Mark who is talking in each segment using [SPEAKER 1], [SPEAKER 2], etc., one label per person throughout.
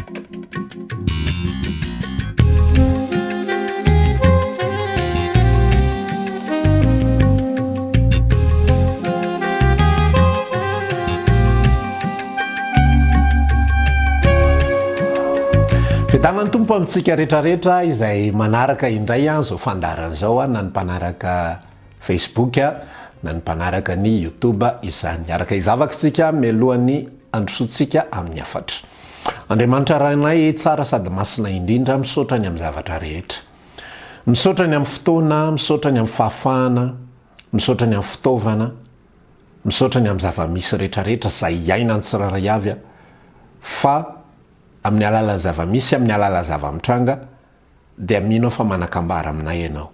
[SPEAKER 1] Fitanany tompo amintsika rehetrarehetra izay manaraka indray zao fandaran'izao na ny mpanaraka Facebook na ny mpanaraka ny YouTube izany. Araka ivavakantsika mialohan'ny androsoantsika amin'ny afatra. Andriamanitra ranay tsara sady masina indrindra misaotra ny amin'ny zavatra rehetra. Misaotra ny amin'ny fotoana, misaotra ny amin'ny fahafahana, misaotra ny amin'ny fitaovana, misaotra ny amin'ny zava-misy rehetrarehetra izay iaina ny tsiraray avy fa amin'ny alala zava-misy, amin'ny alala zava-mitranga dia mino fa manakambara aminay ianao.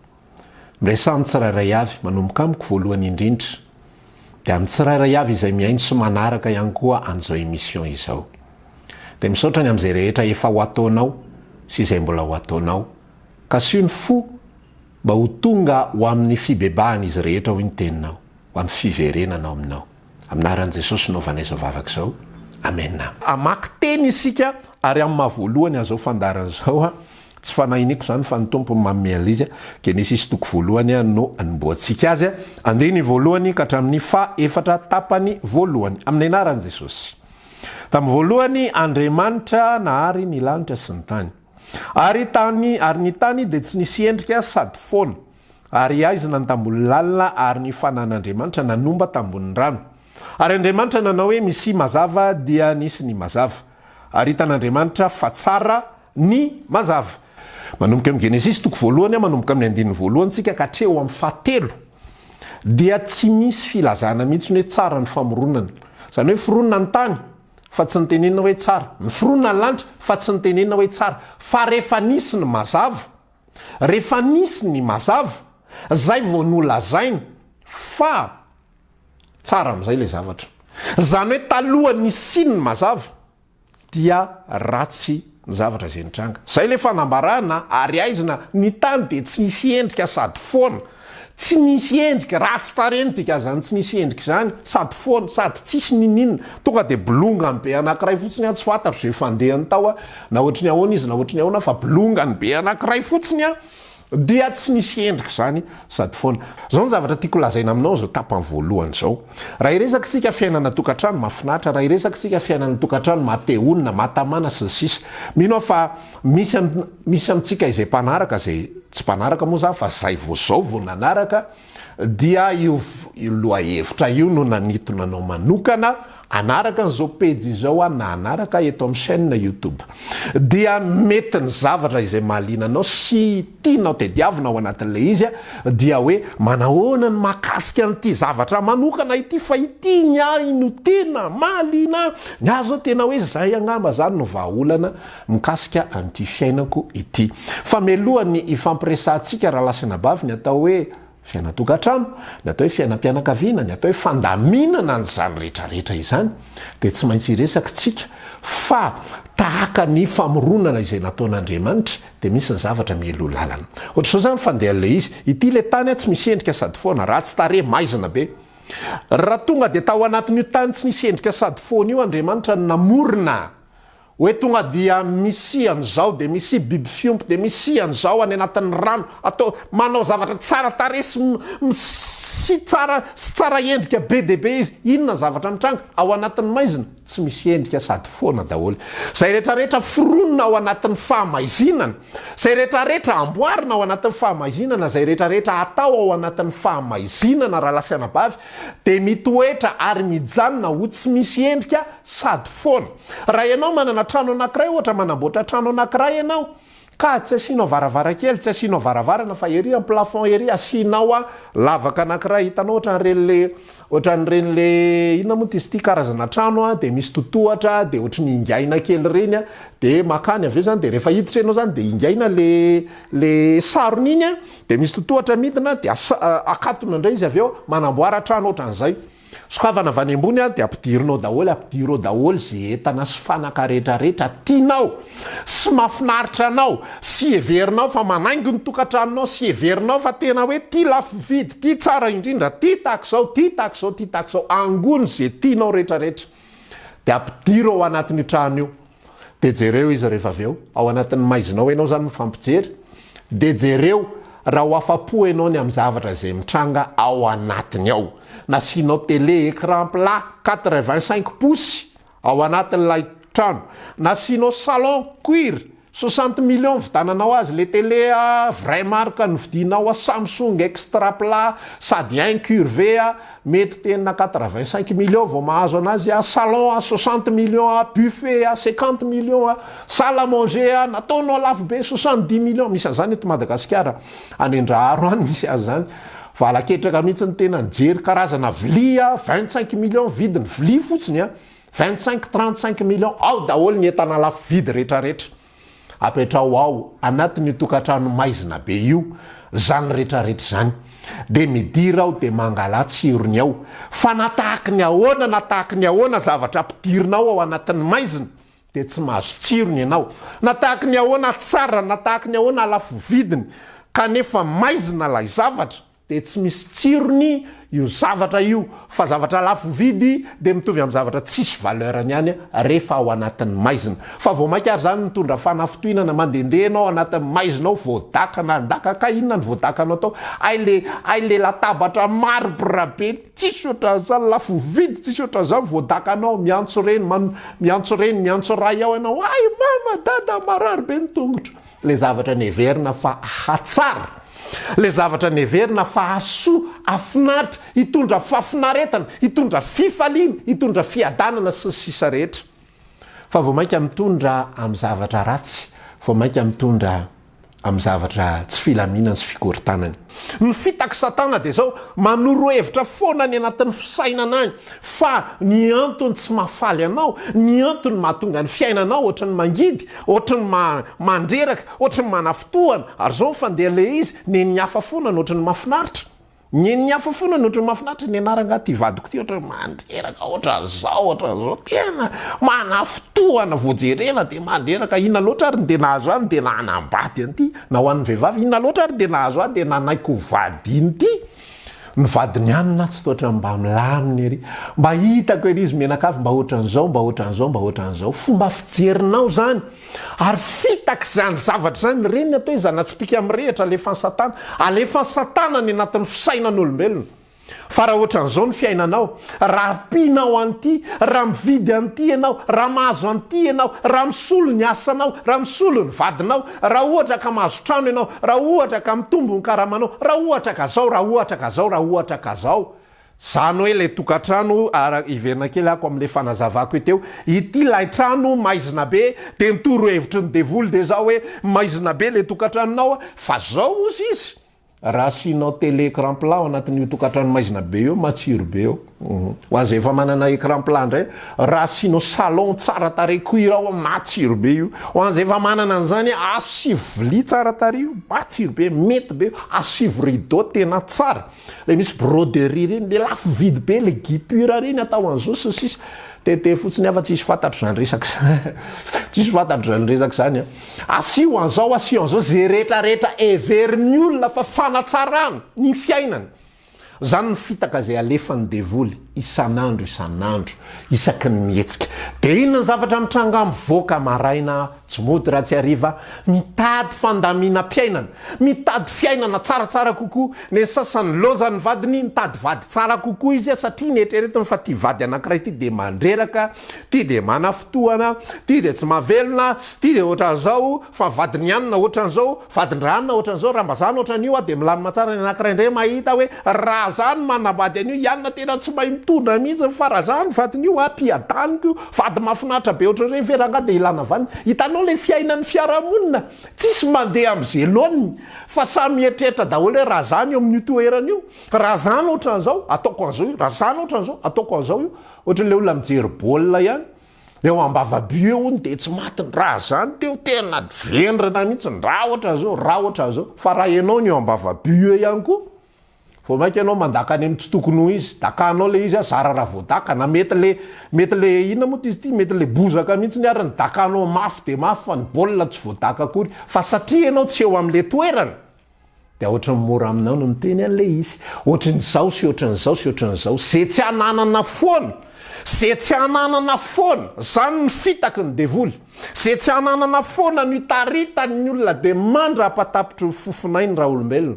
[SPEAKER 1] Miresaha amin'ny tsirairay avy manomboka amiko voalohany indrindra dia amin'ny tsirairay avy izay miaino sy manaraka ihany koa an'izao émission izao. Dia misaotra ny amin'izay rehetra efa ho ataonao sy izay mbola ho ataonao ka sy ny fo mba ho tonga ho amin'ny fibebahana izy rehetra ho ny teninao, ho amin'ny fiverenanao aminao. Aminaran'i Jesosy naovanay izao vavaka izao. Amen. Amaky teny isika ary amin'ny mahavoalohany azao fandaran'izao tsy fanahiniko zany fa ny tompo mamela izy Genesis toko voalohany no anomboantsika azy andeny voalohany ka hatramin'ny faefatra tapany voalohany amin'ny anaran'i Jesosy. Tamin'ny voalohany Andriamanitra nahary ny lanitra sy ny tany ary ny tany dia tsy nisy endrika sady foana ary aizina ny tambony lalina ary ny fanan'Andriamanitra nanomba tambony rano. Ary Andriamanitra nanao hoe misy mazava dia nisy ny mazava ary hitan'Andriamanitra fa tsara ny mazava. Manomboka amin'ny Genesis toko voalohany manomboka amin'ny andininy voalohany tsika ka hatreo amin'ny fahatelo dia tsy misy filazana mihitsy hoe tsara ny famoronana. Zany hoe fironana ny tany fa tsy nitenenina hoe tsara, ny fironana ny lanitra fa tsy nitenenina hoe tsara, fa rehefa nisy ny mazava, rehefa nisy ny mazava zay vao nolazaina fa tsara amin'izay le zavatra. Zany hoe taloha nisy ny mazava dia ratsy ny zavatra zay nitranga. Zay le fanambarana ary aizina ny tany dia tsy nisy endrika sady foana, tsy nisy endrika ratsy tarentika zany tsy nisy endrika zany sady foana sady tsisy ninina tonga dia bolongany be anankiray fotsiny tsy fantatro zay fandehany tao na ohatry ny ahoana izy na ohatry ny ahoana fa bolongany be anankiray fotsiny dia tsy nisy endrika zany sady foana. Zao ny zavatra tiako lazaina aminao zao tapany voalohany zao. Raha iresaka sika fiainana tokantrano mahafinaritra, raha iresaka sika fiainana tokantrano mahate-honina, mahatamana sy ny sisa. Mino fa misy amintsika izay mpanaraka zay tsy mpanaraka moa za fa zay zao vao nanaraka dia io loha hevitra io no nanitonanao manokana anaraka n'izao pejy izao na anaraka eto amin'ny chaîne YouTube dia mety ny zavatra izay mahalinanao sy tianao tediavina ao anatin'le izy dia hoe manahoana ny mahakasika an'ity zavatra manokana ity fa ity ny no tena mahalina ny azo tena hoe zay angamba zany no vahaolana mikasika an'ity fiainako ity. Fa mialohany ifampiresantsika raha lasina bavy ny atao hoe fiainatokantrano, ny atao hoe fiainam-pianakaviana, ny atao hoe fandaminana n'izany rehetrarehetra izany dia tsy maintsy iresaka tsika fa tahaka ny famoronana izay nataon'Andriamanitra dia misy ny zavatra mielo lalana. Ohatra zao zany fandehan'le izy ity le tany tsy misy endrika sady foana ratsy tare maizina be. Raha tonga dia tao anatin'io tany tsy misy endrika sady foana io Andriamanitra namorona hoe tonga dia misy an'izao dia misy biby fiompy dia misy an'izao any anatin'ny rano atao manao zavatra tsara tare sy tsara endrika be dia be izy. Inona zavatra mitranga ao anatin'ny maizina tsy misy endrika sady foana daholo. Zay rehetrarehetra fironona ao anatin'ny fahamaizinana, zay rehetrarehetra amboarina ao anatin'ny fahamaizinana, zay rehetrarehetra atao ao anatin'ny fahamaizinana raha lasana bavy dia mitoetra ary mijanona ho tsy misy endrika sady foana. Raha ianao manana trano anankiray ohatra manamboatra trano anankiray ianao ka tsy asianao varavarakely, tsy asianao varavarana fa ery amin'ny plafond ery asianao lavaka anankiray hitanao ohatran'ireny inona moa izy ity karazana trano dia misy totohatra dia ohatry ny ingaina kely reny dia makany aveo zany dia rehefa hiditra ianao zany dia ingaina le sarony iny dia misy totohatra midina dia akatona indray izy aveo manamboara trano ohatran'izay. Sokavana avy any ambony dia ampidirao daholo zay entana sy fanaka rehetrarehetra tianao sy mahafinaritra anao sy heverinao fa manaingo ny tokantranonao sy heverinao fa tena hoe ty lafo vidy, ty tsara indrindra, ty takizao angony zay tianao rehetrarehetra dia ampidirao ao anatin'io trano io de jereo izy rehefa avy eo ao anatin'ny maizinao ianao zany mifampijery de jereo raha ho afa-po ianao ny amin'ny zavatra zay mitranga ao anatiny ao nasianao télé écran plat 85 pouces ao anatin'ilay trano nasianao salon cuir 60 millions vidananao azy le télé vrai marque ny vidinao Samsung extra plat sady incurvé mety tena 85 millions vao mahazo anazy salon 60 millions buffet 50 millions salle à manger nataonao lafo be 70 millions misy azany eto Madagasikara any Andraharo any misy azy zany valaketraka mihitsy ny tena nijery karazana vilia 25 millions vidiny vilia fotsiny 25-35 millions ao daholo ny entana lafo vidy rehetrarehetra apetrao ao anatin'ny tokantrano maizina be io zany rehetrarehetra zany de midira ao de mangala tsirony ao fa natahaky ny ahoana zavatra ampidirinao ao anatin'ny maizina de tsy mahazo tsirony ianao natahaky ny ahoana tsara natahaky ny ahoana lafo vidiny kanefa maizina lay zavatra de tsy misy tsirony io zavatra io fa zavatra lafo vidy de mitovy amin'ny zavatra tsisy valeurany ihany rehefa ao anatin'ny maizina fa vao maikary zany mitondra fanafitohinana mandendehanao anatin'ny maizinao voadakana andakaka inona ny voadakanao tao ay le latabatra marbre be tsisy oatra zany lafo vidy tsisy oatra zany voadakanao miantso reny miantso ray ao ianao ay mama dada marary be ny tongotra le zavatra neverina fa hatsara le zavatra neverina fa asoa afinaritra hitondra fafinaretana hitondra fifaliana hitondra fiadanana sy sisa rehetra fa vao mainka mitondra amin'ny zavatra ratsy vao mainka mitondra amin'ny zavatra tsy filaminana sy fikorontanany ny fitaka satana de zao manoro hevitra foana ny anatin'ny fisainana any fa ny antony tsy mahafaly anao ny antony mahatonga ny fiainanao ohatrany mangidy ohatrany mandreraka ohatrany manafitohana ary zao fandeha le izy ny hafa foana ny ohatrany mafinaritra ny hafa foana ny ohatrany mafinaritra ny anaranga ty vadiko ty ohatrany mandreraka ohatrazao tena manafitohana voajerena de mandreraka inona loatra ary de nahazo any de nanambady an'ity na ho an'ny vehivavy inona loatra ary de nahazo any de nanaiko vady iny ty ny vadiny anina tsy toatra mba milaminy ery mba hitako ery izy menakavy mba ohatran'zao fomba fijerinao zany ary fitaky zany zavatra zany reny atao izy anatsipika am'rehatra alefany satana alefany satana ny anatin'ny fisainan'olombelona fa raha ohatran'izao ny fiainanao raha pinao an'ity raha mividy an'ity ianao raha mahazo an'ity ianao raha misolo ny asanao raha misolo ny vadinao raha ohatra ka mahazo trano ianao raha ohatra ka mitombo ny karamanao raha ohatra ka zao zany hoe le tokantrano iverina kely ako am'le fanazavako teo ity lay trano maizina be de mitoro hevitry ny devoly de zao hoe maizina be le tokantranonao fa zao ozy izy raha sinao télé écran plat ao anatin'ny tokantrano maizina be eo matsiro be eo ho an'izay efa manana écran plat ndray raha sinao salon tsara tarehy cuir ao matsiro be io ho an'izay efa manana an'izany asivo vilia tsara tarehy io matsiro be mety be asivo rideau tena tsara le misy broderie reny le lafo vidy be le guipure reny atao an'izao sy sisa tete fotsiny afa tsisy fantatro zany resaka tsisy fantatro zany resaka zany asio an'izao zay rehetrarehetra everiny olona fa fanatsarana ny fiainany zany ny fitaka zay alefan'ny devoly isan'andro isaky ny mihetsika de inona ny zavatra mitranga mivoaka maraina tsy mody raha tsy ariva mitady fandamina-piainana mitady fiainana tsaratsara kokoa ny sasany lozany vadiny mitady vady tsara kokoa izy satria nehetraretiny fa ty vady anankiray ty de mandreraka ty de manafitohana ty de tsy mavelona ty de ohatran'izao fa vadiny anina ohatran'izao vadin-dranina ohatran'izao raha mba zany ohatran'io de milamina tsara ny anankiray ndray mahita hoe raha zany manambady an'io ianina tena tsy mahay mitondra mihitsy fa raha zany vadin'io ampiadaniko vady mahafinaritra be ohatran'ireny veranga de ilana vaniny hitanao le fiainan'ny fiarahamonina tsisy mandeha am'izay loany fa samy mietrehitra daholo hoe raha zany eo amin'io toerana io raha zany ohatran'izao ataoko an'izao io raha zany ohatran'izao ataoko an'izao io ohatran'le olona mijery baolina ihany eo ambavaby eo ony de tsy matiny raha zany teo tena vendrina mihitsy raha ohatran'izao fa raha ianao ny eo ambavaby eo ihany koa vao mainka ianao mandakany amin'ny tsy tokony ho izy dakanao le izy zara raha voadakana mety le inona moa izy ty mety le bozaka mihitsy ny ariny dakanao mafy de mafy fa ny baolina tsy voadaka akory fa satria ianao tsy eo am'le toerana de ohatrany mora aminao no miteny an'le izy ohatran'izao sy ohatran'izao zay tsy ananana foana zay tsy hananana foana zany ny fitaky ny devoly, zay tsy hananana foana no hitaritany ny olona de mandra apatapitry fofinainy raha olombelona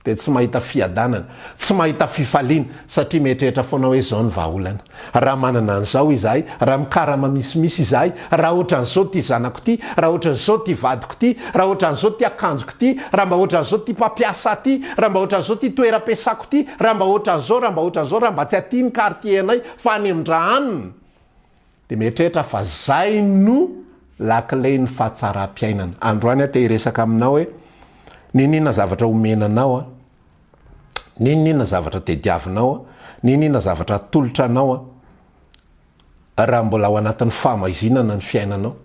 [SPEAKER 1] de tsy mahita fiadanana, tsy mahita fifaliana satria mieritreritra foana hoe zao ny vahaolana. Raha manana an'izao izahay, raha mikarama misimisy izahay, raha ohatran'izao ty zanako ty, raha ohatran'izao ty vadiko ty, raha ohatran'izao ty akanjoko ty, raha mba ohatran'izao ty mpampiasa ty, raha mba ohatran'izao ty toeram-piasako ty, raha mba ohatran'izao, raha mba ohatran'izao, raha mba tsy aty ny quartier-nay fa any amin-dra anina de mieritreritra fa zay no lakileny fahatsara-piainana. Androany te hiresaka aminao hoe ninina zavatra omenanao a, ninina zavatra tediavinao a, ninina zavatra tolotra anao a, raha mbola ao anatin'ny fahamazinana ny fiainanao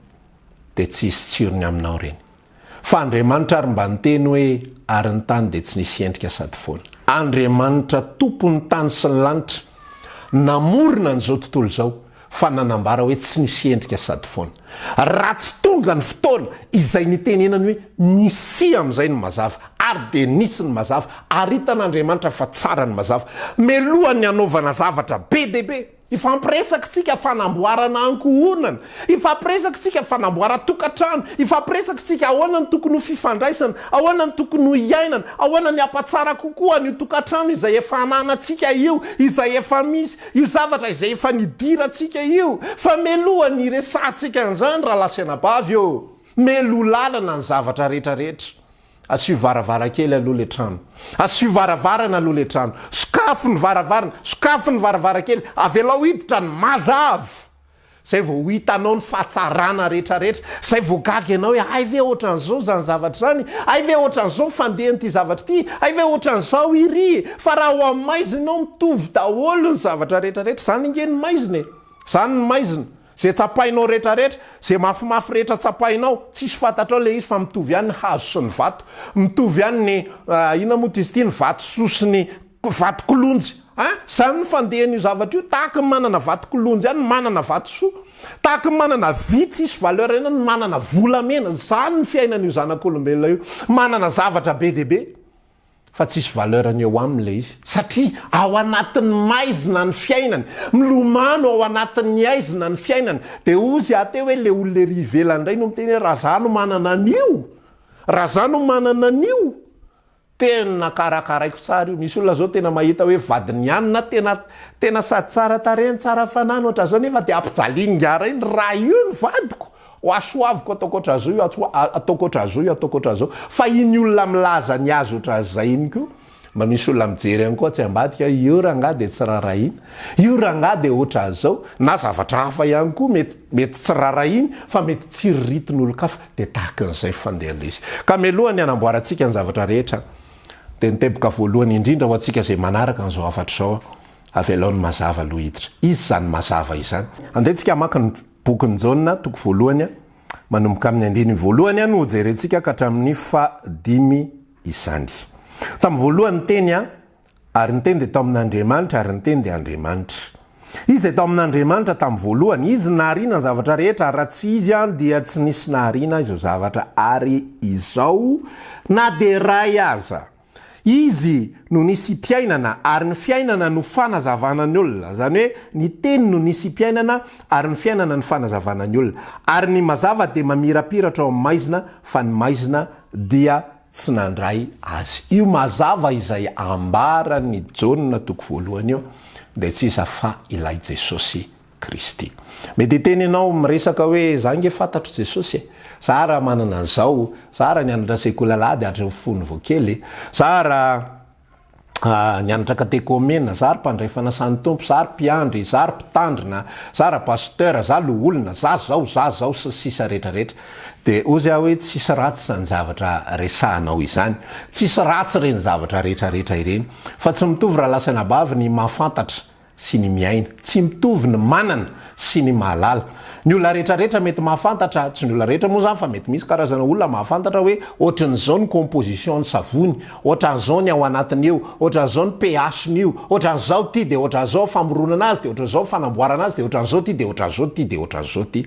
[SPEAKER 1] de tsy hisy tsirony aminao reny. Fa Andriamanitra ary mba niteny hoe ary ny tany de tsy nisy endrika sady foana. Andriamanitra tompony tany sy ny lanitra namorona n'izao tontolo zao fa nanambara hoe tsy nisy endrika sady foana. Raha tsy tonga ny fotoana izay nitenenany hoe nisy am'izay ny mazava ary de nisy ny mazava, ary hitan'Andriamanitra fa tsara ny mazava. Melohany hanaovana zavatra be de be, ifampiresaka tsika fanamboarana ankohonana, ifampiresaka tsika fanamboarana tokantrano, ifampiresaka tsika ahoana ny tokony ho fifandraisana, ahoana ny tokony ho iainana, ahoana ny apatsara kokoa ny tokantrano izay efa ananantsika io, izay efa misy, io zavatra izay efa nidiratsika io. Fa melohany resantsika an'izany raha lasenabavy io, melo lalana ny zavatra rehetrarehetra. Asio varavarakely aloha le trano, asio varavarana aloha le trano, sokafo ny varavarana, sokafo ny varavarakely, avelao hiditra ny mazava. Zay vao hitanao ny fahatsarana rehetrarehetra, zay vao gaga ianao hoe ay ve ohatran'izao zany zavatra zany, ay ve ohatran'izao fandehany ty zavatra ty, ay ve ohatran'izao iry. Fa raha ho amin'ny maizina ianao mitovy daholo ny zavatra rehetrarehetra, zany ingeny maizina e, zany ny maizina. Zay tsapainao rehetrarehetra, zay mafimafy rehetra tsapainao, tsisy fantatrao le izy fa mitovy ihany ny hazo sy ny vato, mitovy ihany ny ina moa izy ty, ny vato soa sy ny vato kolonjy. Zany ny fandehan'io zavatra io, tahaka ny manana vato kolonjy ihany manana vato soa, tahaka ny manana vy tsisy valeur ihany ny manana volamena. Zany ny fiainan'io zanak'olombelona io, manana zavatra be de be fa tsisy valeur ny eo aminy le izy, satria ao anatin'ny maizina ny fiainany, milomano ao anatin'ny aizina ny fiainany. De ozy ate hoe le olona ry ivelany indray no miteny hoe raha za no manana an'io, raha za no manana an'io, tena karakaraiko tsara io. Misy olona zao tena mahita hoe vadiny anina tena sady tsara tarehany, tsara fanany ohatra zao, nefa de ampijalinga iny raha io ny vadiko, asoaviko ataoko otra zao io, ataoko otra zao io, ataoko otra zao. Fa iny olona milaza ny azo otra zay iny koa, mba misy olona mijery ihany koa tsy ambadika, io raha ngah de tsy rarahiny, io raha ngah de otra zao, na zavatra hafa ihany koa mety tsy rarahiny fa mety tsy riritin'olo-kafa, de tahaka an'izay fandeha izy. Ka melohany hanamboarantsika ny zavatra rehetra de niteboka voalohany indrindra ho antsika zay manaraka an'izao afatra zao, avelao ny mazava aloha hiditra. Izy zany mazava izany. Andehantsika maka ny bokin'ny Jaona toko voalohany manomboka amin'ny andiny voalohany no jerentsika ka hatramin'ny 5 izany. Tamin'ny voalohany teny ary niteny de tao amin'Andriamanitra, ary niteny de Andriamanitra. Izy de tao amin'Andriamanitra tamin'ny voalohany, izy naharina ny zavatra rehetra, raha tsy izy dia tsy nisy naharina izao zavatra ary izao na de ray aza. Izy no nisy mpiainana ary ny fiainana no fanazavana ny olona, zany hoe ny teny no nisy mpiainana ary ny fiainana ny fanazavana ny olona, ary ny mazava de mamirapiratra ao amin'ny maizina fa ny maizina dia tsy nandray azy. Io mazava izay ambarany Jaona toko voalohany io de tsy iza fa ilay Jesosy Kristy. Mety teny ianao miresaka hoe za nge fantatro Jesosy, za raha manana an'izao, za raha nianatra sekolalady hatry fony voakely, za raha nianatra katekômena, za ry mpandray fanasany tompo, za ry mpiandry, za ry mpitandrina, za raha pasteur, za lo olona, za zao sy sisa rehetrarehetra. De ozy aho hoe tsisy ratsy zany zavatra resahanao izany, tsisy ratsy reny zavatra rehetrarehetra ireny, fa tsy mitovy raha lasanabavy ny mahafantatra sy ny miaina, tsy mitovy ny manana sy ny mahalala. Ny olona rehetrarehetra mety mahafantatra, tsy ny olona rehetra moa zany fa mety misy karazana olona mahafantatra hoe ohatran'izao ny composition ny savony, ohatran'izao ny ao anatiny eo, ohatran'izao ny pH-ny io, ohatran'izao ty de ohatran'izao famoronana azy, de ohatran'izao fanamboarana azy, de ohatran'izao ty de ohatran'izao ty de ohatran'izao ty.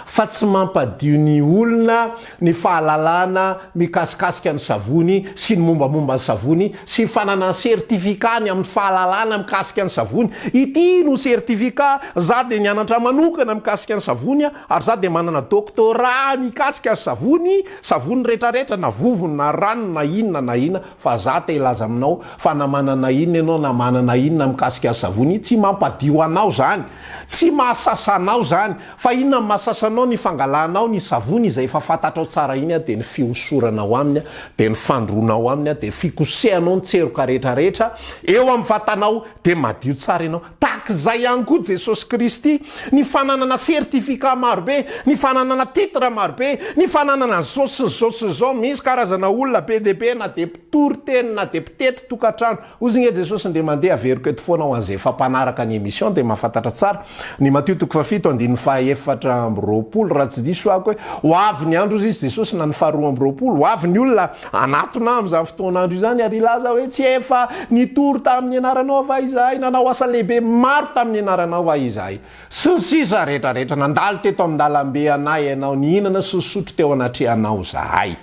[SPEAKER 1] Fa tsy mampadio ny olona ny fahalalana mikasikasika ny savony sy ny mombamomba ny savony sy fanana sertifika ny amin'ny fahalalana mikasika ny savony. Ity no sertifika, za de nianatra manokana mikasika ny savony, ary za de manana doctorat mikasika ny savony rehetrarehetra, na vovony na rano na inona fa za te ilaza aminao fa na manana inona ianao na manana inona mikasika ny savony, tsy mampadio anao zany, tsy mahasasanao zany, fa inona mahasasanao ny fangalanao ny savony izay efa fantatrao tsara iny de ny fiosoranao aminy, de ny fandronao aminy, de fikosehanao ny tseroka rehetrarehetra eo amin'ny vatanao, de madio tsara ianao. Takizay ihany koa Jesosy Kristy, ny fananana sertifika marobe, ny fananana titre marobe, ny fananana zao sy zao, misy karazana olona be de be na de mpitory teny na de mpitety tokatrano. Ozy nge Jesosy nde mandeha averiko eto foana ho an'izay efa mpanaraka ny émission de mahafantatra tsara. Ny Matthieu 7:24 raha tsy diso ako hoe ho avy ny andro izy Jesosy na ny 7:24 ho avy ny olona anatona amin'izany fotoan'andro izany ary ilaza hoe tsy efa nitory tamin'ny anaranao va izahay, nanao asa lehibe maro tamin'ny anaranao va izahay, sy ny sisa rehetrarehetra, nandalo teto amin'ny dalambe anay ianao, nihinana sy nisotro teo anatrehanao zahay.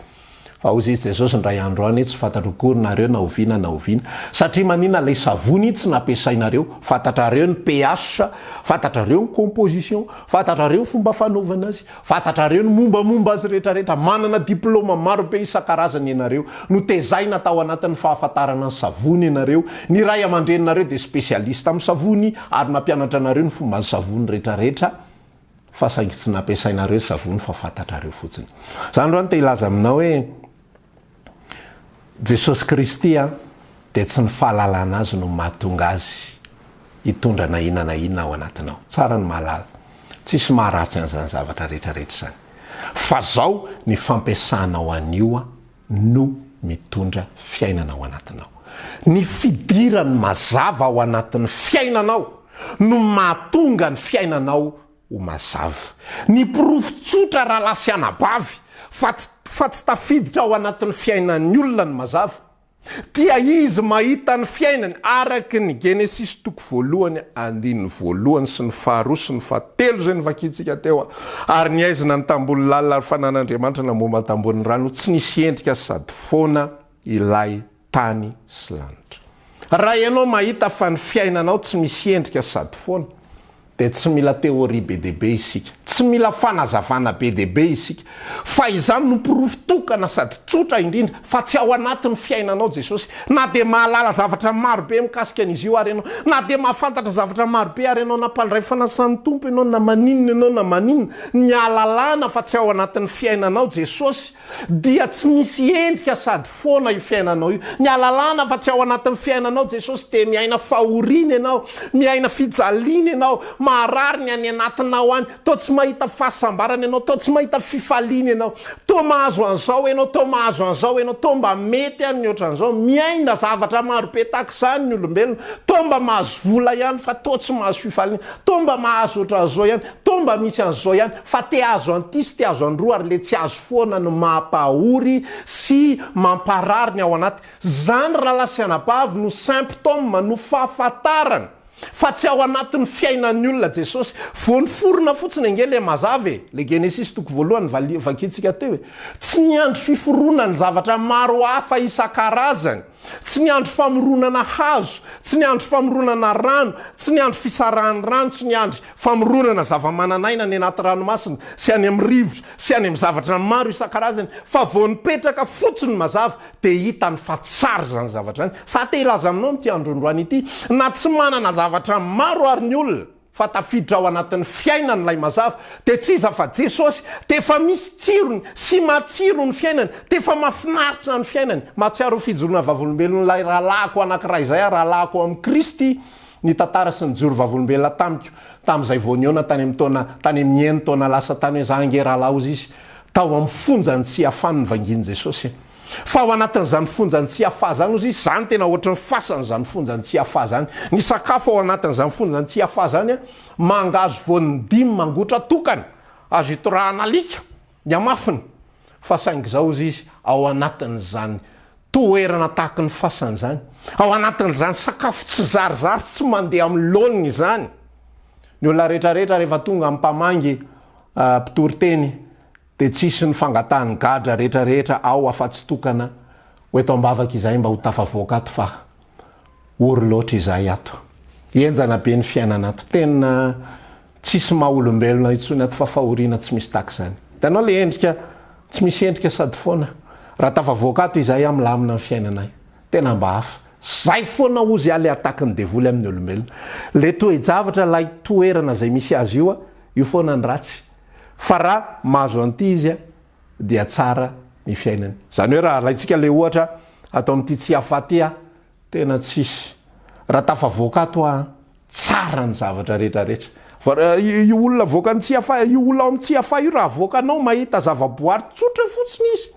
[SPEAKER 1] Fa hozy izy Jesosy ndray andro any tsy fantatro kory nareo na oviana satria manina lay savony tsy nampiasainareo, fantatrareo ny pH, fantatrareo ny composition, fantatrareo ny fomba fanaovana azy, fantatrareo ny mombamomba azy rehetrarehetra, manana diplôma marobe isan-karazany ianareo, no tezaina tao anatin'ny fahafantarana ny savony ianareo, ny ray aman-dreninareo de spesialista amin'ny savony ary mampianatra anareo ny fomba ny savony rehetrarehetra, fa saingy tsy nampiasainareo savony fa fantatrareo fotsiny. Zany ro te ilaza aminao hoe Jesosy Kristy de tsy ny fahalalana azy no mahatonga azy hitondra na inona ao anatinao. Tsara ny mahalala, tsisy maharatsy an'izany zavatra rehetrarehetra zany, fa zao ny fampiasanao anio no mitondra fiainana ao anatinao. Ny fidirany mazava ao anatin'ny fiainanao no mahatonga ny fiainanao ho mazava. Ny pirofo tsotra raha lasy anabavy fa tsy tafiditra ao anatin'ny fiainan'ny olona ny mazava, dia izy mahita ny fiainany araky ny Genesis 1:1 sy ny 2 sy ny 7 zay nivakitsika teo, ary ny aizina ny tambony lalina ary fanan'Andriamanitra na momba ny tambony rano tsy nisy endrika sady foana ilay tany sy lanitra. Raha ianao mahita fa ny fiainanao tsy misy endrika sady foana, de tsy mila teoria be dehibe isika, tsy mila fanazavana be dehibe isika, fa izany no pirofo tokana sady tsotra indrindra fa tsy ao anatin'ny fiainanao Jesosy. Na de mahalala zavatra marobe mikasika an'izy io ary ianao, na de mahafantatra zavatra marobe ary ianao, na mpandray fanasan'ny tompo ianao, na maninona, ny alalana fa tsy ao anatin'ny fiainanao Jesosy, dia tsy misy endrika sady foana io fiainanao io. Ny alalana fa tsy ao anatin'ny fiainanao Jesosy de miaina fahoriana ianao, miaina fijaliana ianao, maharary ny any anatinao any, to tsy mahita fahasambarana ianao, to tsy mahita fifaliana ianao, to mahazo an'izao ianao, to mahazo an'izao ianao, to mba mety any ny ohatran'izao, miaina zavatra marobe tahak'izany ny olombelona, to mba mahazo vola ihany fa to tsy mahazo fifaliana, to mba mahazo ohatran'izao ihany, to mba misy an'izao ihany, fa te azo an'ity sy te azo an'roa ary le tsy azo foana no mampahory sy mamparary ny ao anaty. Zany raha lasy anabavy no symptôme no fahafantarana fa tsy ao anatin'ny fiainan'ny olona Jesosy. Voaniforona fotsiny ange le mazava le Genesis 1 vakitsika teo, tsy niandro fiforoana ny zavatra maro hafa isan-karazany, tsy niandro famoronana hazo, tsy niandro famoronana rano, tsy niandro fisarahan'ny rano, tsy niandro famoronana zava-mananaina ny anaty ranomasina sy any amin'ny rivotra sy any amin'ny zavatra maro isan-karazany, fa vao nipetraka fotsiny mazava de hitany fa tsara zany zavatra zany. Sa te ilaza aminao n'ity androndroany ity, na tsy manana zavatra maro ary ny olona fa tafiditra ao anatin'ny fiainany lay mazava, de tsy iza fa Jesosy de fa misy tsirony sy matsiro ny fiainany, de fa mafinaritra ny fiainany. Mahatsiaro fijoroana vavolombelona lay rahalahako anankiray izay, rahalahako amin'ny Kristy, ny tantara sy ny joro vavolombelona tamiko tamin'izay voaniona tany amin'ny 9 taona lasa tany hoe za ange rahalaha ozy izy tao amin'ny fonjany tsy hafan'ny vanginy Jesosy. fa ao anatin'izany fonjany tsy hafa zany ozy izy zany tena ohatry ny fasan'izany fonjany tsy hafa zany. Ny sakafo ao anatin'izany fonjany tsy hafa zany a mangazo voan'ny dimy mangotra tokany azo itorahana alika ny amafiny fa saingy zao izy izy ao anatin'izany toerana tahaka ny fasany zany, ao anatin'izany sakafo tsy zarizary tsy mandeha amin'ny laoniny zany. Ny olona rehetrarehetra rehefa tonga amin'ny mpamangy mpitory-teny de tsisy ny fangatahany gadra rehetrarehetra ao afa-tsy tokana hoe tao ambavaka izay mba ho tafavoaka ato fa ory loatra izay ato. Enjana be ny fiainana ato, tena tsisy maha-olombelona intsony ato fa fahoriana tsy misy tahaka izany. Hitanao le endrika tsy misy endrika sady foana raha tafavoaka ato izay milamina ny fiainanay, tena mba hafa. Zay foana ozy ale ataky ny devoly amin'ny olombelona. Le toe-javatra lay toerana zay misy azy io foana ny ratsy. Fa raha mahazo anty izy dia tsara ny fiainany. Zany hoe raha laitsika le ohatra atao amin'ity tsy hafaty tena tsisy. Raha tafavoaka ato tsara ny zavatra rehetrarehetra. Fa io olona voaka ny tsy hafa, io olona amin'ny tsy hafa io raha voakanao mahita zavaboary tsotra fotsiny izy.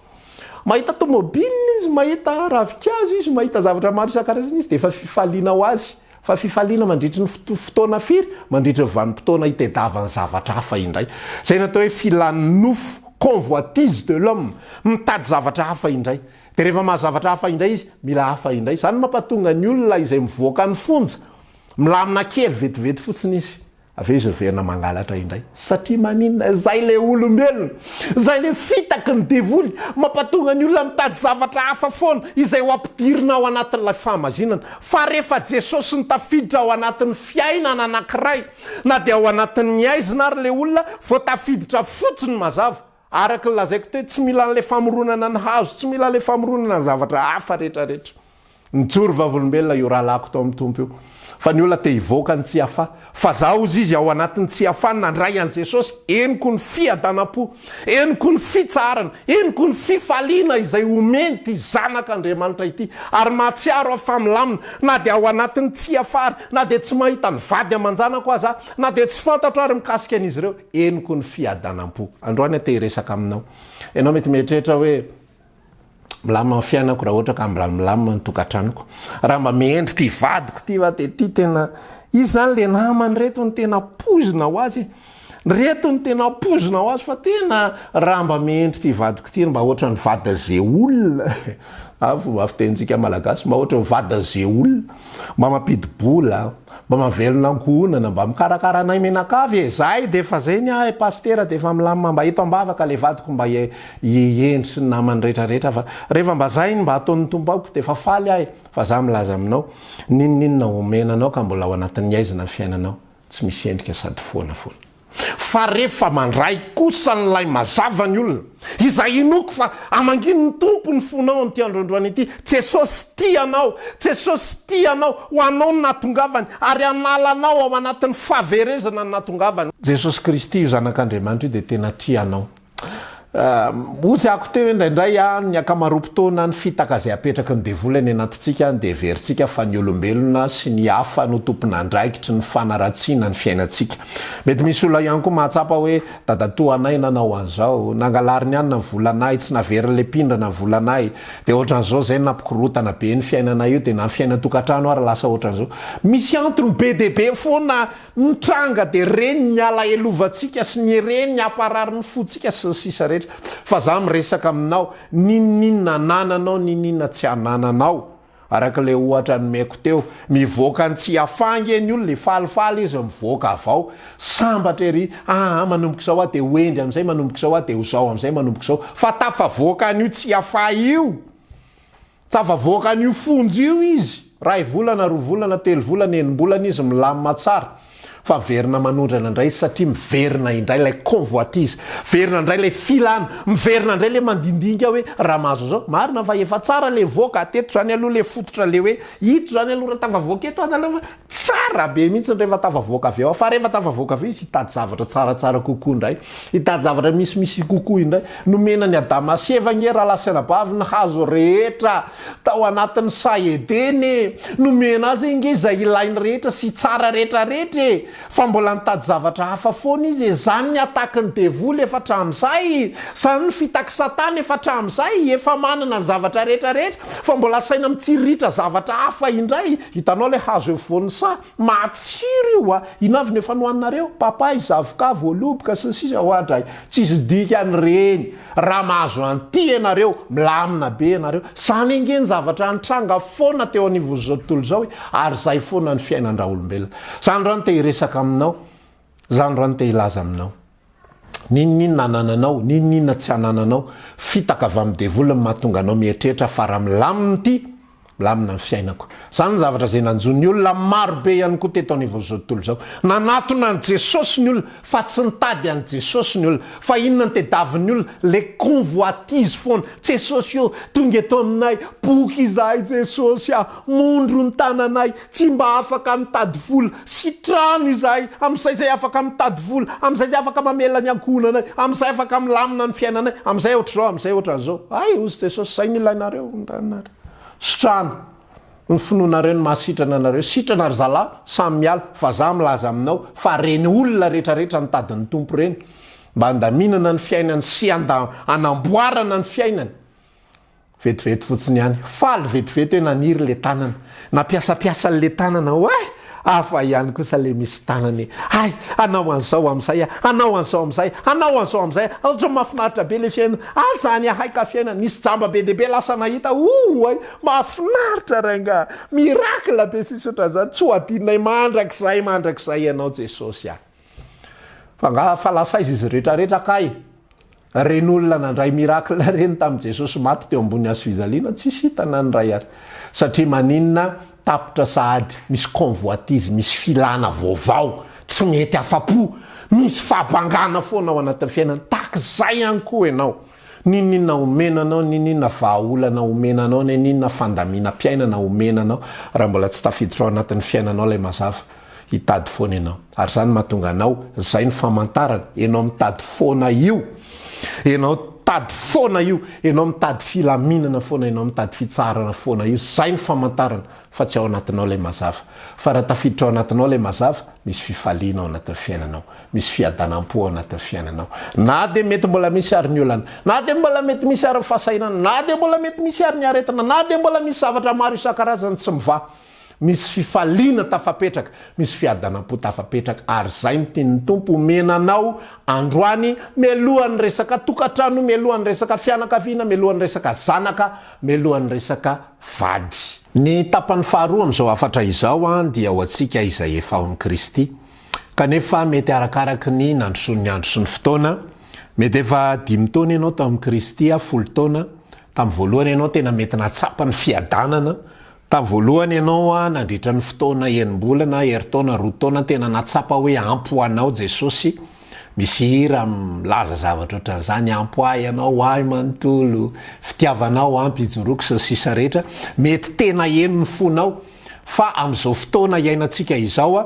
[SPEAKER 1] Mahita tomobile izy, mahita ravikazo izy, mahita zavatra maro isan-karazany izy de efa fifaliana ho azy. Fa fifaliana mandritra ny fotoana firy, mandritra ny vanim-potoana itedavany zavatra hafa indray. Zay natao hoe filan'ny nofo, convoitise de l'homme, mitady zavatra hafa indray. De rehefa mahazavatra hafa indray izy, mila hafa indray. Zany mampatonga ny olona izay mivoaka ny fonja, milamina kely vetivety fotsiny izy. Avy izy verina mangalatra indray. Satria maninona? Zay le olombelona, zay le fitaky ny devoly, mampatonga ny olona mitady zavatra hafa foana izay ho ampidirina ao anatin'ilay fahamazinana. Fa rehefa Jesosy ny tafiditra ao anatin'ny fiainana anankiray, na dia ao anatin'ny aizina ary le olona, vao tafiditra fotsiny mazava. Araka ny lazaiko teo, tsy mila an'le famoronana ny hazo, tsy mila an'le famoronana ny zavatra hafa rehetrarehetra. Nijoro vavolombelona io rahalako tao amin'ny tompo io. Fa ny olona te hivoaka ny tsy hafa, fa zaho izy izy ao anatin'ny tsy hafa nandray an Jesosy, eniko ny fiadanam-po, eniko ny fitsarana, eniko ny fifaliana izay omeny ty zanak'Andriamanitra ity, ary mahatsiaro afamilamina, na dia ao anatin'ny tsy hafary, na dia tsy mahita ny vady aman-janako aza, na dia tsy fantatro ary mikasika an'izy ireo, eniko ny fiadanam-po. Androany te hiresaka aminao. Ianao mety mieritreritra hoe milamina ny fiainako raha ohatra ka mba milamina ny tokantranoko. Raha mba miendrika ivadiko ty va de ty tena izy zany le namany reto ny tena pozina ho azy. Reto ny tena pozina ho azy fa tena raha mba miendrika ivadiko ty mba ohatra ny vada ze olona. Fomba fitentsika malagasy, mba ohatra ny vada ze olona, mba mampidibola, mba mavelona ankohonana, mba mikarakara anay menakavy zay de efa zay ny pastera de efa milamina mba eto ambavaka le vadiko mba hiendry sy ny namany rehetrarehetra fa rehefa mba zay mba ataon'ny tombaoko de efa faly ahy. Fa za milaza aminao, ninona omenanao ka mbola ao anatin'ny aizina ny fiainanao tsy misy endrika sady foana foana. Fa rehefa mandray kosa n'lay mazava ny olona izay inoko fa amangino ny tompo ny fonao n'ty androandroany ity, Jesosy tianao, Jesosy tianao, ho anao ny natongavany ary analanao ao anatin'ny fahaverezana ny natongavany. Jesosy Kristy io zanak'Andriamanitra io de tena tianao. Ozy ako teo indraindray ny akamarom-potoana ny fitaka zay apetraka ny devoly any anatintsika de veritsika fa ny olombelona sy ny hafa no tompon'andraikitry ny fanaratsiana ny fiainantsika. Mety misy olona ihany koa mahatsapa hoe dadatoanay nanao an'izao, nangalariny ihany na volanay, tsy navery le pindrana volanay, de ohatran'izao zay nampikorotana be ny fiainanay io de na fiainatokantrano ary lasa ohatran'izao. Misy antony be dehibe foana mitranga de reny ny ala elovantsika sy ny reny ny aparary ny fotsika sy ny sisa rehetra. Fa za miresaka aminao, ninona anananao, ninona tsy anananao. Araka le ohatra nomeko teo, mivoaka ny tsy hafangy ny olona, falifaly izy mivoaka avao, sambatra ery, manomboka izao de hoendry am'izay, manomboka izao de ho zao am'izay, manomboka izao. Fa tafavoaka an'io tsy hafa io, tafavoaka an'io fonjy io izy, ray volana, roa volana, telo volana, enim-bolana izy milamina tsara. Fa verina manondrana indray satria miverina indray lay convoitise, verina indray lay filana, miverina indray le mandindinga hoe raha mahazo zao, marina fa efa tsara le voaka teto zany aloha le fototra le hoe ito zany aloha raha tafavoaka eto analava tsara be mihitsy rehefa tafavoaka avy eo. Fa rehefa tafavoaka avy izy hitady zavatra tsaratsara kokoa indray, hitady zavatra misimisy kokoa indray. Nomena ny Adama sy Eva nge raha lasanabavy ny hazo rehetra tao anatin'ny say edeny, nomena azy nge izay ilainy rehetra sy tsara rehetrarehetra. fa mbola mitady zavatra hafa foana izy zany ny ataka ny devoly efa tram'izay zany ny fitaky satana efa tram'izay efa manana ny zavatra rehetrarehetra fa mbola saina mitsiritra zavatra hafa indray hitanao le hazo eo voany sa matsiro io a inaviny efa nohaninareo papay zavoka voaloboka sy sisa ohatray tsisy dikany reny raha mahazo anty ianareo milamina be ianareo zany engeny zavatra antranga foana teo anivony zao tontolo zao ary zay foana ny fiainandraha olombelona zany rano te hiresaka aminao zany rano te hilaza aminao ninninona anananao ninninona tsy anananao fitaka avy amin'ny devoly ny mahatonga anao mieritreritra fa raha milamina ity milamina ny fiainako zany ny zavatra zay nanjony olona marobe ihany koa teto anivony zao tontolo zao nanatona ny jesosy ny olona fa tsy nitady any jesosy ny olona fa inona ny tedaviny olona le convoitise foana jesosy io tonga eto aminay boky izahay jesosy a mondro ny tananay tsy mba afaka mitady vola sitrano izahay am'izay zay afaka mitady vola am'izay zay afaka mamela ny ankonanay am'izay afaka milamina ny fiainanay am'izay ohatr'zao am'izay ohatran'izao ay ozy jesosy zay ny ilainareo ntanareo sitrano ny finoanareo ny mahasitrana anareo sitrana ry zalahy samy miala fa za milaza aminao fa reny olona rehetrarehetra nitadiny tompo reny mba andaminana ny fiainany sy anamboarana ny fiainany vetivety fotsiny ihany faly vetivety hoe naniry le tanana nampiasapiasa le tanana oe afa ihany kosa le misy tanany ay anao an'izao am'izay anao an'izao am'izay anao an'izao am'izay ohatra mahafinaritra be le fiainana zany ahaika fiainana nisy jamba be deaibe lasa nahita ay mahafinaritra ranga mirakla be sisy oatra zany tsy ho adinay mandrakizay ianao jesosy fa lasa izy rehetrarehetra kay reny olona nandray mirakla reny tamin'i jesosy maty teo ambony hazo fizaliana tsisy hitana ny ray ary satria maninona tapitra sahady misy convoitise misy filana vaovao tsy mety afapo misy fahabangana foana ao anatin'ny fiainana takizay ihany koa ianao ninninona omenanao ninninona vahaolana omenanao ninninona fandamina-piainana omenanao raha mbola tsy tafiditra ao anatin'ny fiainanao lay mazava hitady foana ianao ary zany mahatonga anao zay ny famantarana ianao mitady foana io ianao tady foana io ianao mitady filaminana foana ianao mitady fitsarana foana io zay ny famantarana fa tsy ao anatinao lay mazava fa raha tafiditra ao anatinao lay mazava misy fifaliana ao anatin'ny fiainanao misy fiadanam-po ao anatin'ny fiainanao na de mety mbola misy ary ny olana na de mbola mety misy ary fahasainana na de mbola mety misy ary ny aretina na de mbola misy zavatra maro isan-karazany tsy miva misy fifaliana tafapetraka misy fiadanam-po tafapetraka ary zay ny tian'ny tompo omenanao androany mialohan'ny resaka tokatrano mialohan'ny resaka fianakaviana mialohan'ny resaka zanaka mialohan'ny resaka vady ny tapany faharoa am'izao afatra izao dia ho antsika izay efa ao amin'i Kristy kanefa mety arakaraky ny nandrosoany ny andro sy ny fotoana mety efa 5 taona ianao tao amin'i Kristy 10 taona tamin'ny voalohany ianao tena mety natsapa ny fiadanana tamin'ny voalohany ianao nandritra ny fotoana enim-bolana heritaona 2 taona tena natsapa hoe ampoanao Jesosy misy hira milaza zavatra ohatran'izany ampoay ianao ay manontolo fitiavanao ampy ijoroky sy sisa rehetra mety tena eno ny fonao fa am'izao fotoana iainantsika izao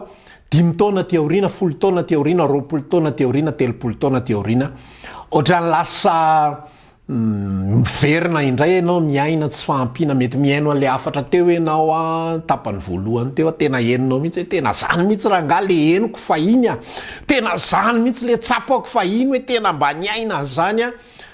[SPEAKER 1] 5 taona ty aoriana 10 taona ty aoriana 20 taona ty aoriana 30 taona ty aoriana ohatrany lasa miverina indray ianao miaina tsy fahampiana mety miaino an'le afatra teo ianao tapany voalohany teo tena eninao mihitsy hoe tena zany mihitsy raha nga le eniko fa iny tena zany mihitsy le tsapako fa iny hoe tena mba niaina zany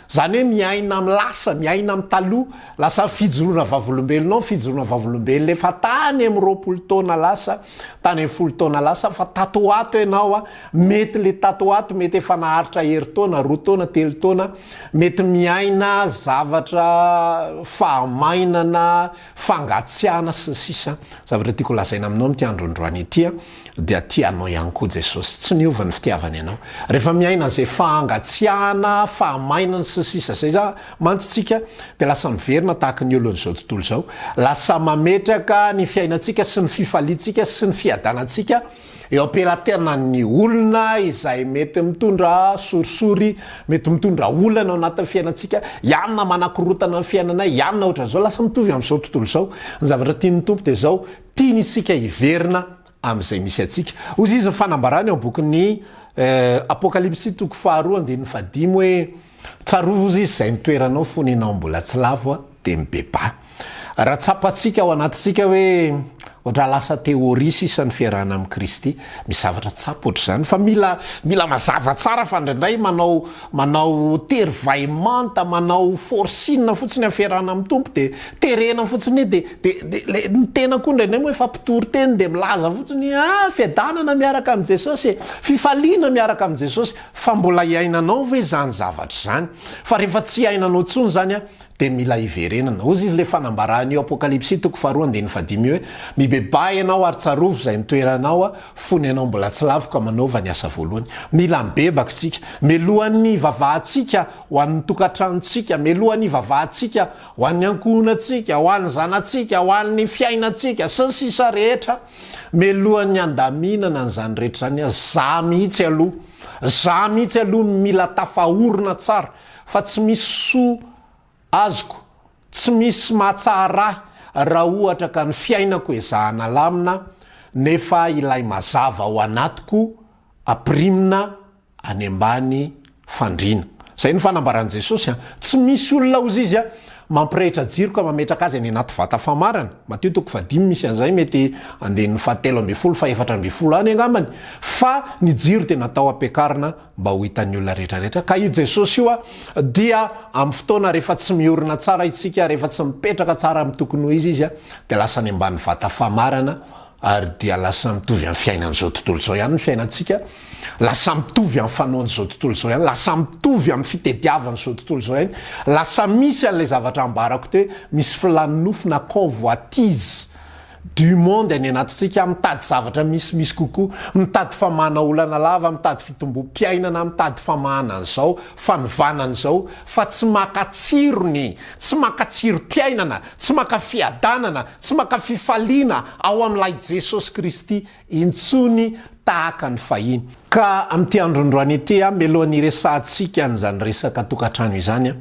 [SPEAKER 1] zany hoe miaina milasa miaina mitaloha lasa fijoroana vavolombelonao fijoroana vavolombelona efa tany amin'ny 20 taona lasa tany amin'ny 10 taona lasa fa tatoato ianao mety le tatoato mety efa naharitra heritaona 2 taona 3 taona mety miaina zavatra fahamainana fangatsiana sy sisa zavatra tiako lazaina aminao mity androandroany ity dia tianao ihany koa Jesosy tsy niovany fitiavana ianao rehefa miaina zay fahangatsiana fahamainana sy sisa zay za mantsitsika dia lasa miverina tahaka ny olon'izao tontolo zao lasa mametraka ny fiainantsika sy ny fifalitsika sy ny fiadanantsika eo ampelaterna ny olona izay mety mitondra sorisory mety mitondra olana ao anatin'ny fiainantsika ianona manakorotana ny fiainanay ianona ohatran'izao lasa mitovy amin'izao tontolo zao ny zavatra tiany tompo dia zao tiany isika hiverina am'izay misy atsika ozy izy fanambarany ao bokin'ny apokalipsy toko faharoa andiny fadimy hoe tsarovozy izy zay nitoeranao fonenao mbola tsy lavo dia mibeba raha tsapatsika ao anatintsika hoe ohatra lasa teoria sisany fiarahana amin'ny Kristy misy zavatra tsapa ohatr' zany fa mila mazava tsara fa ndraindray manao tery-vaimanta manao forcine fotsiny amin'ny fiarahana amin'ny tompo de terena fotsiny de ny tena koa ndraindray moa efa mpitory teny de milaza fotsiny fiadanana miaraka amin'i Jesosy fifaliana miaraka amin'i Jesosy fa mbola iainanao ve zany zavatra zany fa rehefa tsy iainanao tsony zany a de mila iverenana ozy izy le fanambarahany io apokalipsy toko faharoa andiny fadimy hoe mibeba ianao ary tsarovo zay nitoeranao a fony anao mbola tsy lavoka manaova ny asa voalohany mila mibebaka tsika melohan'ny vavahantsika ho an'ny tokantranontsika melohan'ny vavahantsika ho an'ny ankohonantsika ho an'ny zanatsika ho an'ny fiainantsika sy ny sisa rehetra melohan'ny andaminana n'zany rehetra zany a za mihitsy aloha mila tafahorona tsara fa tsy misy soa azoko tsy misy mahatsarahy raha ohatra ka ny fiainako ezahana lamina nefa ilay mazava ao anatiko aprimina any ambany fandriana zay ny fanambaran'i Jesosy tsy misy olona ozy izy mampirehitra jiro ka mametraka azy any anaty vata famarana Mateo toko fadimy misy an'izay mety andeny fahatelo amby folo fa efatra amby folo any angambany fa ny jiro dia natao ampiakarina mba ho hitan'ny olona rehetrarehetra ka io Jesosy io dia amin'ny fotoana rehefa tsy miorina tsara itsika rehefa tsy mipetraka tsara amin'ny tokony ho izy dia lasa ny ambany vata famarana ary dia lasa mitovy amin'ny fiainan'izao tontolo zao ihany ny fiainantsika lasa mitovy amin'ny fanaon'izao tontolo zao ihany lasa mitovy amin'ny fitediavan'izao tontolo zao ihany lasa misy an'ilay zavatra ambarako te misy filanonofina convoitise du monde any anatintsika mitady zavatra misy kokoa mitady famahana olana lava mitady fitombom-piainana mitady famahana an'izao fanovanan'izao fa tsy makatsiro-piainana tsy maka fiadanana tsy maka fifaliana ao amin'ilay Jesosy Kristy intsony tahaka ny fahiny ka amin'ity androndroany ity melohan'ny resantsika n'izany resaka tokantrano izany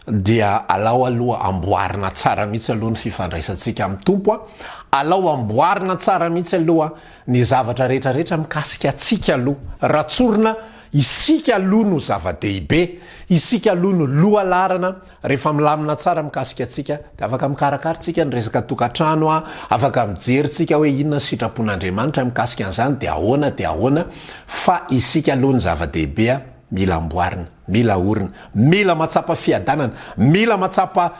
[SPEAKER 1] dia alao aloha amboarina tsara mihitsy aloha ny fifandraisantsika amin'ny tompo alao amboarina tsara mihitsy aloha ny zavatra rehetrarehetra mikasika atsika aloha ratsorina isika aloha no zava-dehibe isika aloha no lohalarana rehefa milamina tsara mikasika atsika dia afaka mikarakarytsika ny resaka tokantrano afaka mijeritsika hoe inona sitrapon'Andriamanitra mikasika an'izany dia ahoana fa isika aloha ny zava-dehibe mila amboarina mila orina mila matsapa fiadanana mila matsapa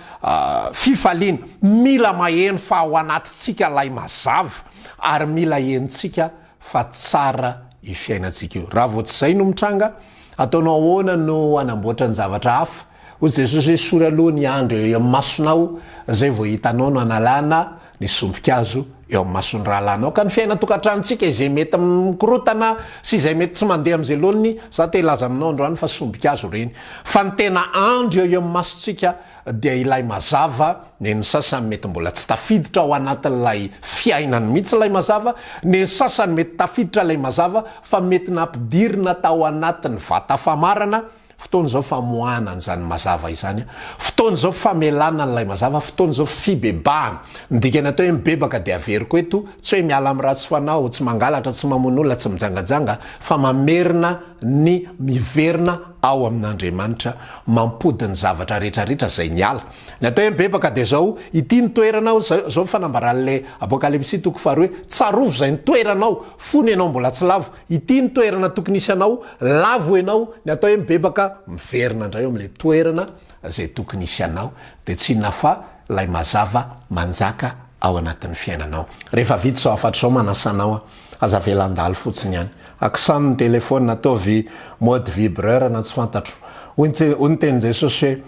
[SPEAKER 1] fifaliana mila maheno fa ao anatitsika lay mazava ary mila henontsika fa tsara ifiainantsika io raha vao tsy zay no mitranga ataonao ahoana no anamboatra ny zavatra hafa hoy Jesosy hoe sory aloha ny andro eo amin'ny masonao zay vao hitanao no analana ny sombikazo eo amin'ny masony rahalanao ka ny fiaina tokantranontsika izay mety mikorotana sy izay mety tsy mandeha amin'izay loany za te hilaza aminao androany fa sombikazo reny fa ny tena andro eo amin'ny masontsika dia ilay mazava ny sasany mety mbola tsy tafiditra ao anatin'ilay fiainany mihitsy ilay mazava ny sasany mety tafiditra ilay mazava fa mety nampidirina tao anatin'ny vata famarana fotoana zao famoahana an'izany mazava izany fotoana zao famelana n'ilay mazava fotoana zao fibebahana midikana atao hoe mibebaka dia averiko eto tsy hoe miala amin'ny ratsy fanao tsy mangalatra tsy mamono olona tsy mijangajanga fa mamerina ny miverina ao amin'Andriamanitra mampody ny zavatra rehetrarehetra zay niala ny atao hoe mibebaka dia zao ity ny toeranao zao fanambaran'le apokalipsy toko faharoa hoe tsarovo zay ny toeranao fony ianao mbola tsy lavo ity ny toerana tokony isy anao lavo ianao ny atao hoe mibebaka miverina indray eo amin'le toerana zay tokony isy anao dia tsy inona fa lay mazava manjaka ao anatin'ny fiainanao rehefa vita sao afatra sao manasanao aza velandalo fotsiny ihany akisano ny telefona ataovy mode vibreur na tsy fantatro hoy ny teny Jesosy hoe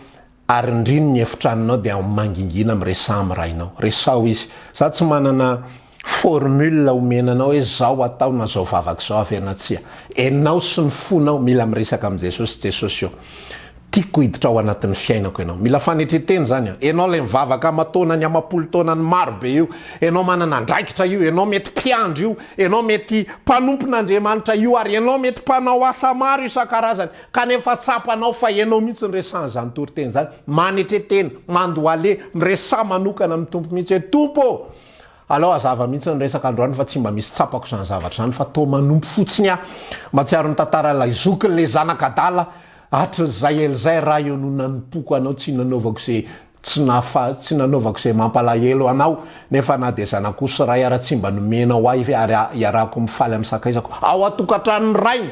[SPEAKER 1] ary ndrino ny efitranonao dia mangingina miresa amin'ny rainao resao izy za tsy manana formule omenanao hoe zao atao na zao vavaka zao avernatsia enao sy ny fonao mila miresaka amin'i Jesosy io tiako hiditra ao anatin'ny fiainako ianao mila fanetreteny zany enao lay mivavaka amatona ny amapolo taona ny marobe io enao manana andraikitra io enao mety mpiandro io enao mety mpanompon'Andriamanitra io ary enao mety mpanao asa maro isan-karazany kanefa tsapanao fa enao mihitsy ny resan'izany toriteny zany manetreteny mandoale miresa manokana amin'ny tompo mihitsy hoe tompo alao azava mihitsy ny resaka androany fa tsy mba misy tsapako zany zavatra zany fa to manompo fotsiny matsiaro ny tantara lay zokin'le zanakadala hatry zay elzay raha eo no nanimpoko anao tsy nanaovako zay tsy nanaovako izay mampalahelo anao nefa na de zanak'osy ray ara-tsy mba nomenao ahy ve iarako mifaly amin'ny sakaizako ao atokantrano rainy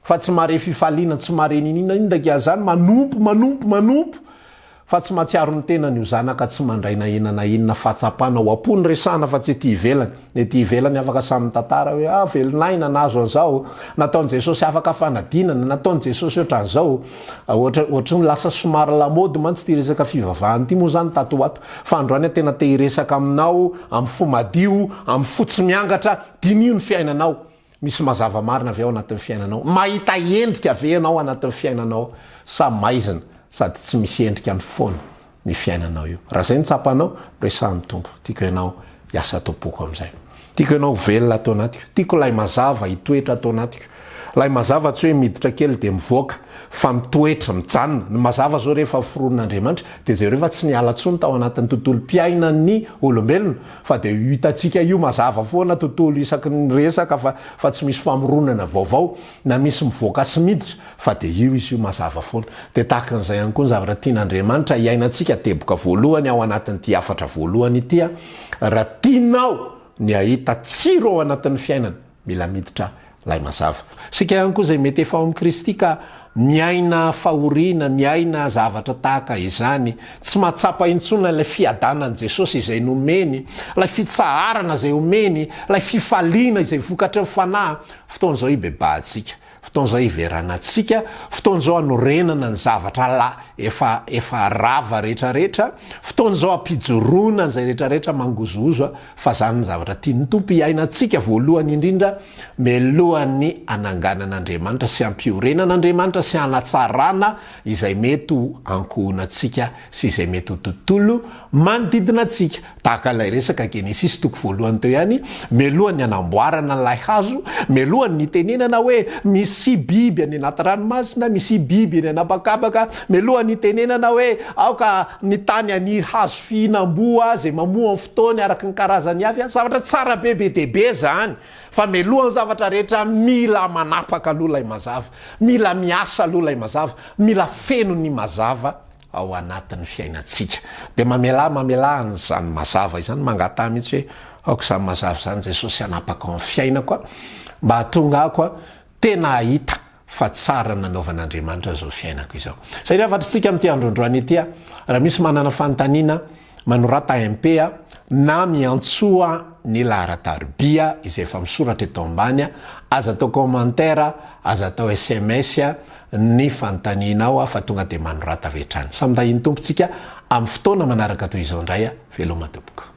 [SPEAKER 1] fa tsy mare fifaliana tsy mare nindak zany manompo fa tsy mahatsiaro ny tenany io zanaka tsy mandraina enana inona fahatsapana ho ampony resana fa tsy ty ivelany le ty ivelany afaka samy tantara hoe velonaina nazo an'izao nataony jesosy afaka fanadinana nataony jesosy ohatran'izao ohatry ny lasa somary lamody mantsy ty resaka fivavahany ty moa zany tato ato fa androany tena te hiresaka aminao amin'ny fomadio amin'ny fotsy miangatra dinio ny fiainanao misy mazava marina avy ao anatin'ny fiainanao mahita endrika ave anao anatin'ny fiainanao samy maizina sady tsy misy endrika ny foana ny fiainanao io raha zay nitsapanao resan'ny tompo tiako ianao hiasa tompoko am'izay tiako ianao velona atao anatiko tiako lay mazava hitoetra atao anatiko lay mazava tsy hoe miditra kely de mivoaka fa mitoetra mijanona ny mazava zao rehefa fironon'Andriamanitra de zay rehefa tsy niala tsony tao anatin'ny tontolo mpiainan'ny olombelona fa de hitatsika io mazava foana tontolo isaky ny resaka fa tsy misy famoronana vaovao na misy mivoaka sy miditra fa de io izy io mazava foana de tahaka an'izay ihany koa ny zavatra tian'Andriamanitra iainantsika teboka voalohany ao anatin'ity afatra voalohany itya raha tianao ny ahita tsiro ao anatin'ny fiainana mila miditra lay mazava sika ihany koa zay mety efa ao amin'ny Kristy ka miaina fahoriana miaina zavatra tahaka izany tsy mahatsapa intsona lay fiadanan'i Jesosy izay nomeny lay fitsaharana izay omeny lay fifaliana izay vokatra ny fanahy fotoan'izao hibebahantsika fotoan'izao hiveranantsika fotoan'izao anorenana ny zavatra efa rava rehetrarehetra fotoan'izao ampijoroana zay rehetrarehetra mangozozo fa zany ny zavatra tiany tompo iainantsika voalohany indrindra melohan'ny ananganan'Andriamanitra sy ampiorenan'Andriamanitra sy anatsarana izay mety ho ankohonantsika sy izay mety ho tontolo manodidina atsika tahaka lay resaka Genesis toko voalohany teo ihany melohan'ny anamboarana n'lay hazo melohan'ny nitenenana hoe misy biby any anaty ranomasina misy biby any anabakabaka melohan'ny nitenenana hoe aoka ny tany any hazo fihinam-boa zay mamoa amin'ny fotoany araka ny karazany avy zavatra tsara bebe dehibe zany fa melohan'ny zavatra rehetra mila manapaka aloha lay mazava mila miasa aloha lay mazava mila feno ny mazava ao anatin'ny fiainantsika de mamela zany mazava izany mangata mihitsy hoe aoka zany mazava zany Jesosy anapaka ao amin'ny fiainako mba hatonga ako tena ahita fa tsara nanaovan'Andriamanitra zao fiainako izao satria afatritsika amin'ity androandroany ity raha misy manana fanontaniana manorata MP na miantsoa ny laharatarbia izay efa misoratra eto ambany aza atao commentaire aza atao SMS ny fanontanianao fa tonga de manorata avetrany samy tahiny tompotsika amin'ny fotoana manaraka toy izao indray veloma tompoko